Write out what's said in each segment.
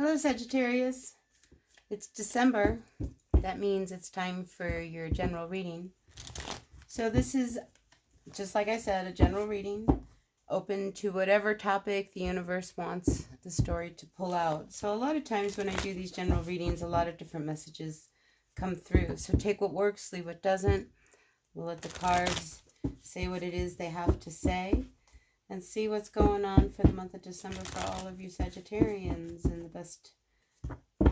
Hello, Sagittarius. It's December. That means it's time for your general reading. So this is, just like I said, a general reading, open to whatever topic the universe wants the story to pull out. So a lot of times when I do these general readings, a lot of different messages come through. So take what works, leave what doesn't. We'll let the cards say what it is they have to say, and see what's going on for the month of December for all of you Sagittarians in the best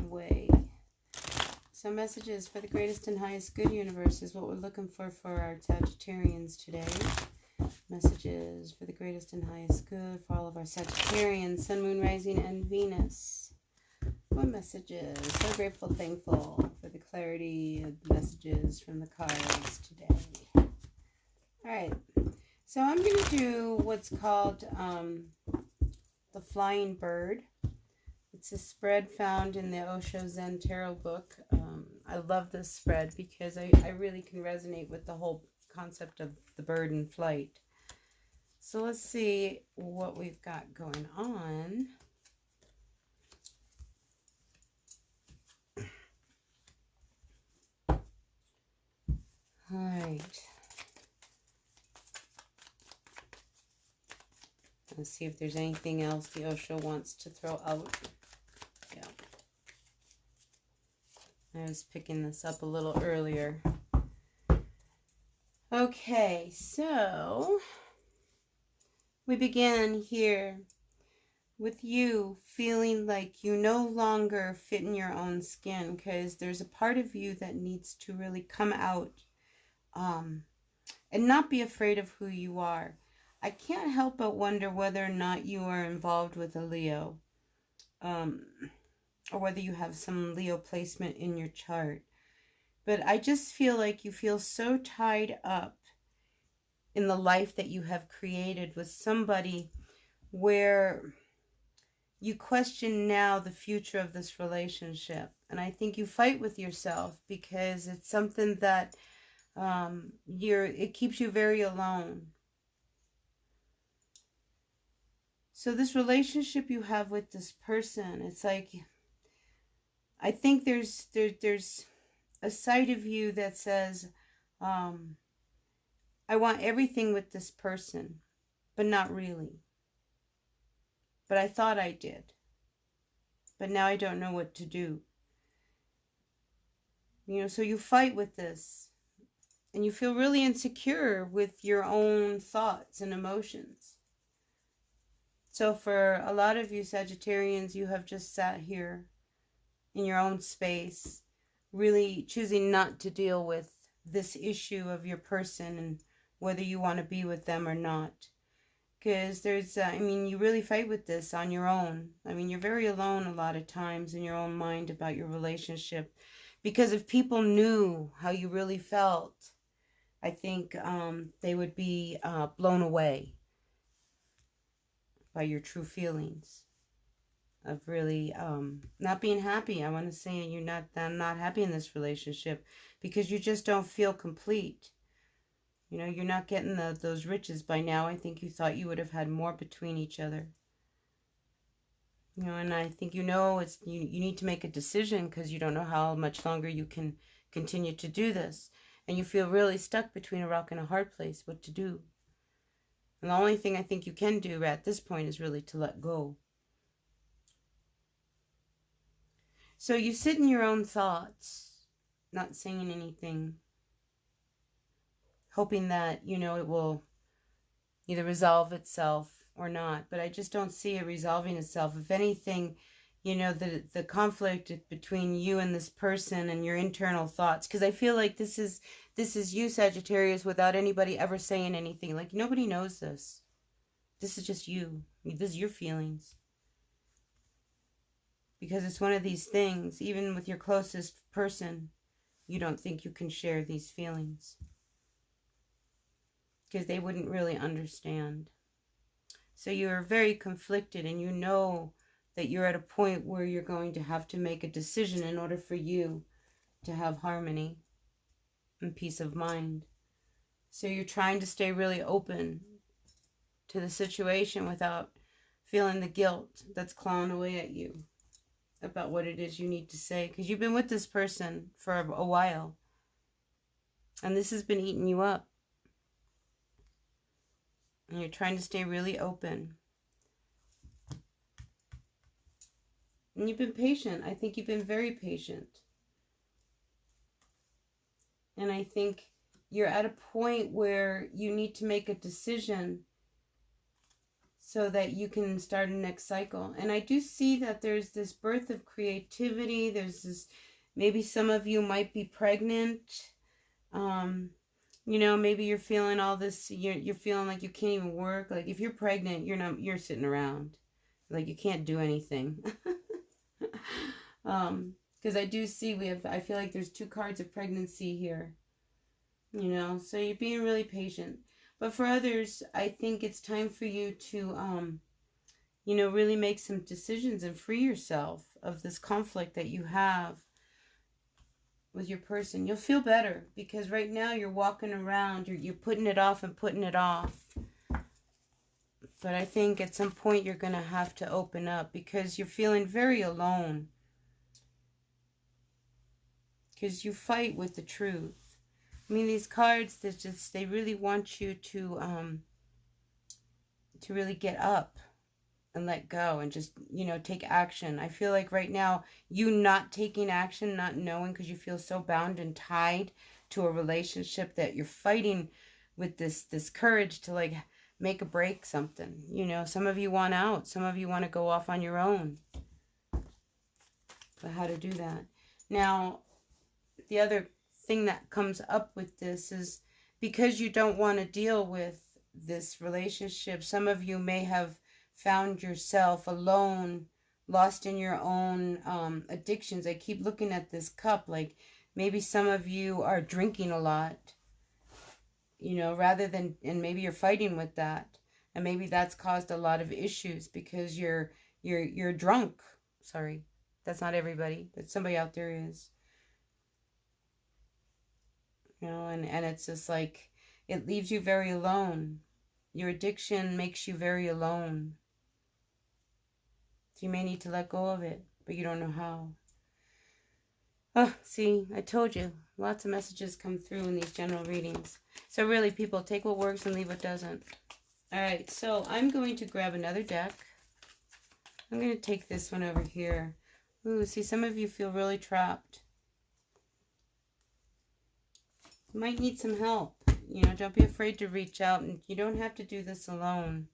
way. So messages for the greatest and highest good universe is what we're looking for our Sagittarians today. Messages for the greatest and highest good for all of our Sagittarians, Sun, Moon, Rising, and Venus. What messages? So grateful, thankful for the clarity of the messages from the cards today. All right. So I'm going to do what's called the Flying Bird. It's a spread found in the Osho Zen Tarot book. I love this spread because I really can resonate with the whole concept of the bird in flight. So let's see what we've got going on. All right. Let's see if there's anything else the Osho wants to throw out. Yeah. I was picking this up a little earlier. Okay, so we begin here with you feeling like you no longer fit in your own skin, because there's a part of you that needs to really come out and not be afraid of who you are. I can't help but wonder whether or not you are involved with a Leo, or whether you have some Leo placement in your chart. But I just feel like you feel so tied up in the life that you have created with somebody where you question now the future of this relationship. And I think you fight with yourself because it's something that it keeps you very alone. So this relationship you have with this person, it's like, I think there's a side of you that says, I want everything with this person, but not really. But I thought I did. But now I don't know what to do. You know, so you fight with this. And you feel really insecure with your own thoughts and emotions. So for a lot of you Sagittarians, you have just sat here in your own space, really choosing not to deal with this issue of your person and whether you want to be with them or not. Because there's, you really fight with this on your own. I mean, you're very alone a lot of times in your own mind about your relationship. Because if people knew how you really felt, I think they would be blown away by your true feelings of really not being happy. I want to say I'm not happy in this relationship because you just don't feel complete. You know, you're not getting those riches by now. I think you thought you would have had more between each other. You know, and I think you need to make a decision because you don't know how much longer you can continue to do this. And you feel really stuck between a rock and a hard place, what to do. And the only thing I think you can do at this point is really to let go. So you sit in your own thoughts, not saying anything, hoping that, you know, it will either resolve itself or not. But I just don't see it resolving itself. If anything, you know, the conflict between you and this person and your internal thoughts, because I feel like this is you, Sagittarius, without anybody ever saying anything. Like, nobody knows this. This is just you. This is your feelings. Because it's one of these things, even with your closest person, you don't think you can share these feelings. Because they wouldn't really understand. So you're very conflicted, and you know that you're at a point where you're going to have to make a decision in order for you to have harmony and peace of mind. So you're trying to stay really open to the situation without feeling the guilt that's clawing away at you. about what it is you need to say, because you've been with this person for a while, and this has been eating you up, and you're trying to stay really open. And you've been patient. I think you've been very patient. And I think you're at a point where you need to make a decision so that you can start a next cycle. And I do see that there's this birth of creativity. There's this, maybe some of you might be pregnant. You know, maybe you're feeling all this, you're feeling like you can't even work. Like if you're pregnant, you're sitting around. Like you can't do anything. Because I do see I feel like there's 2 cards of pregnancy here, you know, so you're being really patient. But for others, I think it's time for you to, you know, really make some decisions and free yourself of this conflict that you have with your person. You'll feel better, because right now you're walking around, you're putting it off and putting it off. But I think at some point you're going to have to open up, because you're feeling very alone. Because you fight with the truth. I mean, these cards, they really want you to really get up and let go and just, you know, take action. I feel like right now, you not taking action, not knowing, because you feel so bound and tied to a relationship that you're fighting with this courage to, like, make or break something. You know, some of you want out. Some of you want to go off on your own. But how to do that? Now, the other thing that comes up with this is because you don't want to deal with this relationship, some of you may have found yourself alone, lost in your own addictions. I keep looking at this cup, like maybe some of you are drinking a lot, you know, and maybe you're fighting with that, and maybe that's caused a lot of issues because you're drunk. Sorry, that's not everybody, but somebody out there is. You know, and it's just like, it leaves you very alone. Your addiction makes you very alone. So you may need to let go of it, but you don't know how. Oh, see, I told you. Lots of messages come through in these general readings. So really, people, take what works and leave what doesn't. All right, so I'm going to grab another deck. I'm going to take this one over here. Ooh, see, some of you feel really trapped. You might need some help. You know, don't be afraid to reach out, and you don't have to do this alone.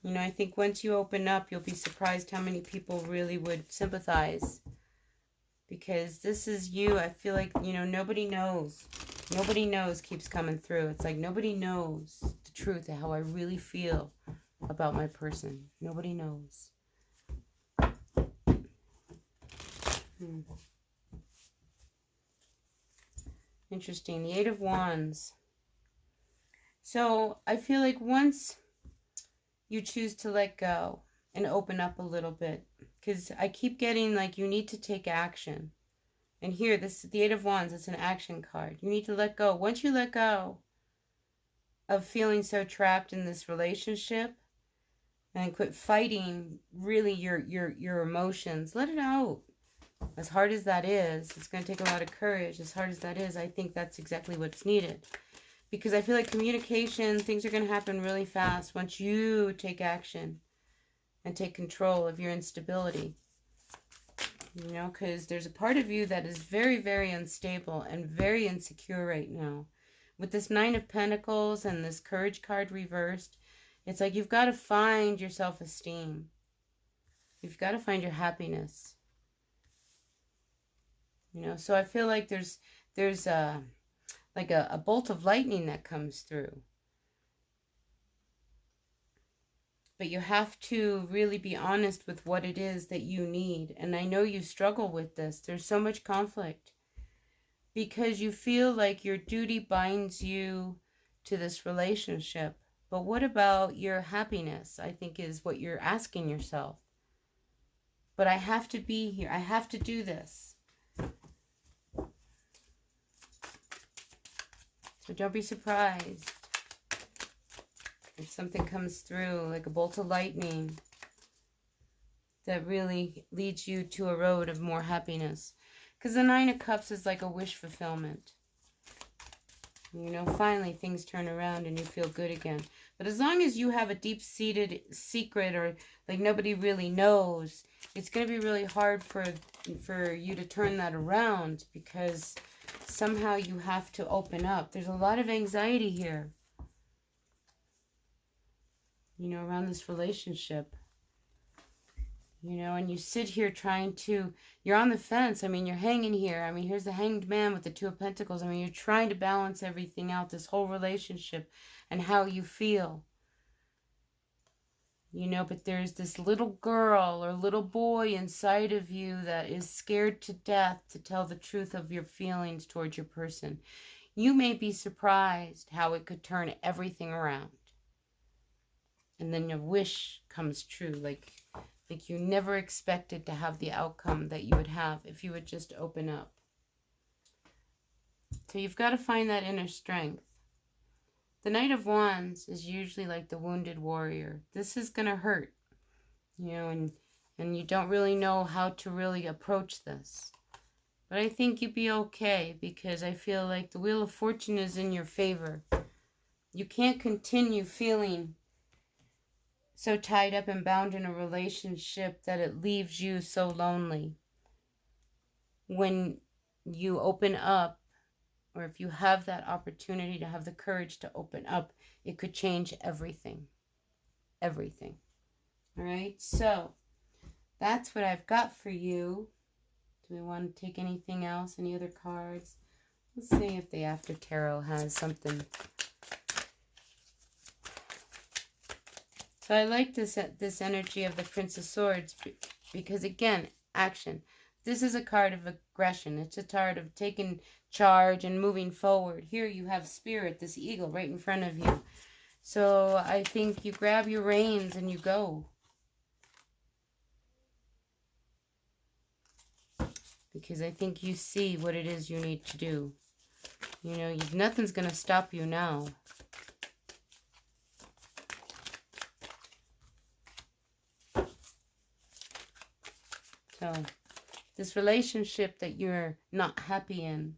You know, I think once you open up, you'll be surprised how many people really would sympathize. Because this is you. I feel like, you know, nobody knows. Nobody knows keeps coming through. It's like nobody knows the truth of how I really feel about my person. Nobody knows. Interesting. The 8 of Wands. So I feel like once you choose to let go and open up a little bit, because I keep getting like you need to take action. And here, the 8 of Wands, it's an action card. You need to let go. Once you let go of feeling so trapped in this relationship and quit fighting really your emotions, let it out. As hard as that is, it's going to take a lot of courage. As hard as that is, I think that's exactly what's needed. Because I feel like communication, things are going to happen really fast once you take action and take control of your instability. You know, because there's a part of you that is very, very unstable and very insecure right now. With this 9 of Pentacles and this Courage card reversed, it's like you've got to find your self-esteem. You've got to find your happiness. You know, so I feel like there's like a bolt of lightning that comes through. But you have to really be honest with what it is that you need. And I know you struggle with this. There's so much conflict. Because you feel like your duty binds you to this relationship. But what about your happiness, I think, is what you're asking yourself. But I have to be here. I have to do this. So don't be surprised if something comes through like a bolt of lightning. that really leads you to a road of more happiness. Because the Nine of Cups is like a wish fulfillment. You know, finally things turn around and you feel good again. But as long as you have a deep-seated secret, or like nobody really knows, it's going to be really hard for you to turn that around, because somehow you have to open up. There's a lot of anxiety here, you know, around this relationship. You know, and you sit here trying to, you're on the fence. I mean, you're hanging here. I mean, here's the Hanged Man with the Two of Pentacles. I mean, you're trying to balance everything out, this whole relationship and how you feel. You know, but there's this little girl or little boy inside of you that is scared to death to tell the truth of your feelings towards your person. You may be surprised how it could turn everything around. And then your wish comes true, like you never expected to have the outcome that you would have if you would just open up. So you've got to find that inner strength. The Knight of Wands is usually like the wounded warrior. This is going to hurt, you know, and you don't really know how to really approach this. But I think you'd be okay, because I feel like the Wheel of Fortune is in your favor. You can't continue feeling so tied up and bound in a relationship that it leaves you so lonely. When you open up, or if you have that opportunity to have the courage to open up, it could change everything. Everything. All right, so that's what I've got for you. Do we want to take anything else? Any other cards? Let's see if the After Tarot has something. So I like this energy of the Prince of Swords, because again, action. This is a card of aggression. It's a card of taking charge and moving forward. Here you have Spirit, this eagle right in front of you. So I think you grab your reins and you go. Because I think you see what it is you need to do. You know, nothing's going to stop you now. So, this relationship that you're not happy in,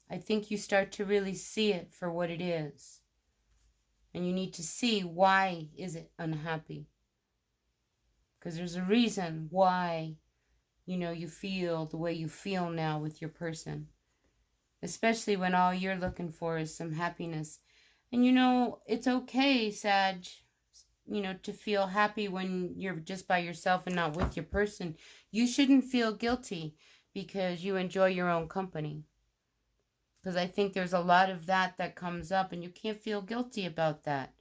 I think you start to really see it for what it is. And you need to see, why is it unhappy? Because there's a reason why, you know, you feel the way you feel now with your person. Especially when all you're looking for is some happiness. And you know, it's okay, Sag, you know, to feel happy when you're just by yourself and not with your person. You shouldn't feel guilty because you enjoy your own company. Because I think there's a lot of that comes up, and you can't feel guilty about that.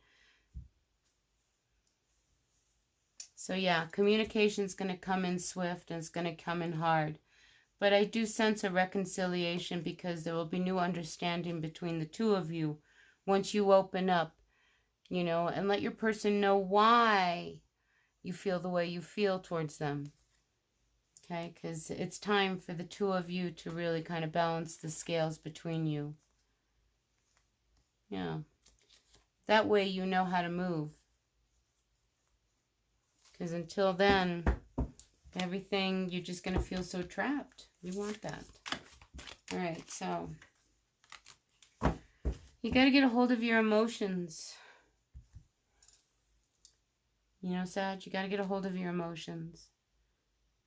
So yeah, communication's going to come in swift, and it's going to come in hard. But I do sense a reconciliation, because there will be new understanding between the two of you once you open up. You know, and let your person know why you feel the way you feel towards them. Okay, because it's time for the two of you to really kind of balance the scales between you. Yeah. That way you know how to move. Because until then, everything, you're just going to feel so trapped. You want that. All right, so you got to get a hold of your emotions. You know, Sag, you got to get a hold of your emotions.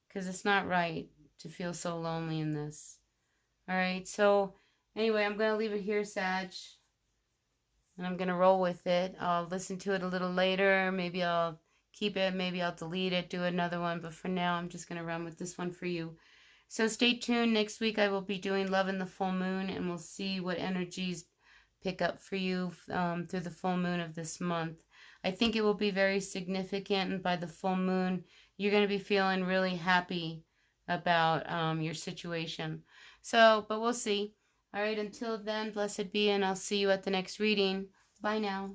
Because it's not right to feel so lonely in this. All right, so anyway, I'm going to leave it here, Sag. And I'm going to roll with it. I'll listen to it a little later. Maybe I'll keep it. Maybe I'll delete it, do another one. But for now, I'm just going to run with this one for you. So stay tuned. Next week, I will be doing Love in the Full Moon. And we'll see what energies pick up for you through the full moon of this month. I think it will be very significant, and by the full moon, you're going to be feeling really happy about your situation. So, but we'll see. All right, until then, blessed be, and I'll see you at the next reading. Bye now.